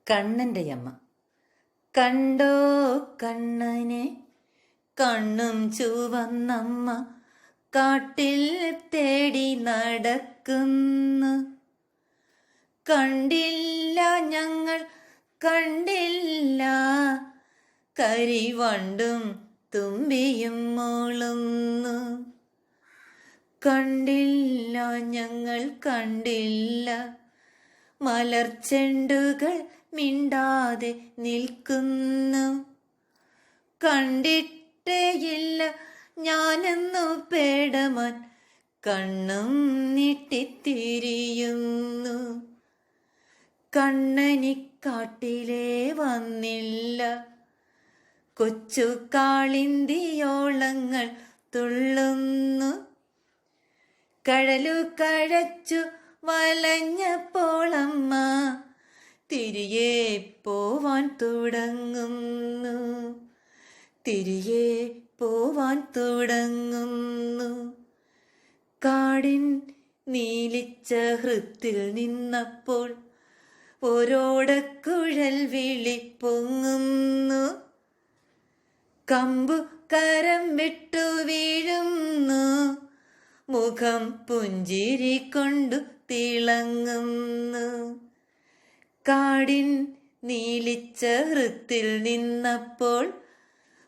കണ്ണൻ്റെ അമ്മ. കണ്ടോ കണ്ണനെ, കണ്ണും ചുവന്നമ്മ കാട്ടിൽ തേടി നടക്കുന്നു. കണ്ടില്ല ഞങ്ങൾ കണ്ടില്ല, കരിവണ്ടും തുമ്പിയും മൂളുന്നു. കണ്ടില്ല ഞങ്ങൾ കണ്ടില്ല, മലർച്ചെണ്ടുകൾ മിണ്ടാതെ നിൽക്കുന്നു. കണ്ടിട്ടേയില്ല ഞാനെന്നു പേടമാൻ, കണ്ണും നീട്ടിത്തിരിയുന്നു. കണ്ണനിക്കാട്ടിലേ വന്നില്ല, കൊച്ചു കാളിന്തിയോളങ്ങൾ തുള്ളുന്നു. കഴലു കഴച്ചു വലഞ്ഞപ്പോളമ്മ തിരികെ പോവാൻ തുടങ്ങുന്നു. തിരികെ പോവാൻ തുടങ്ങുന്നു. കാടിൻ നീലിച്ച ഹൃത്തിൽ നിന്നപ്പോൾ ഒരോടക്കുഴൽ വിളി പൊങ്ങുന്നു. കമ്പു കരം വിട്ടു വീഴുന്നു, മുഖം പുഞ്ചിരി കൊണ്ടു തിളങ്ങുന്നു. കാടിൻ നീലിച്ച ഹൃത്തിൽ നിന്നപ്പോൾ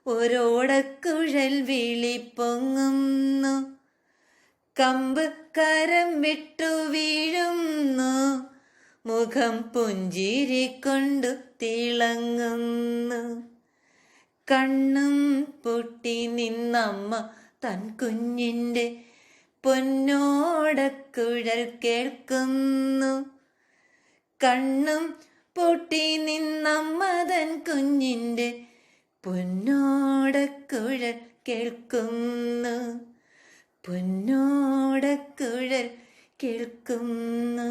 ഒരോടക്കുഴൽ വിളി പൊങ്ങുന്നു. കമ്പ് കരം വിട്ടു വീഴുന്നു, മുഖം പുഞ്ചിരി കൊണ്ടു തിളങ്ങുന്നു. കണ്ണും പൊട്ടി നിന്നമ്മ തൻ കുഞ്ഞിൻ്റെ പൊന്നോടക്കുഴൽ കേൾക്കുന്നു. കണ്ണും പൊട്ടി നിന്നമ്മ തൻ കുഞ്ഞിൻ്റെ പൊന്നോടക്കുഴൽ കേൾക്കുന്നു. പൊന്നോടക്കുഴൽ കേൾക്കുന്നു.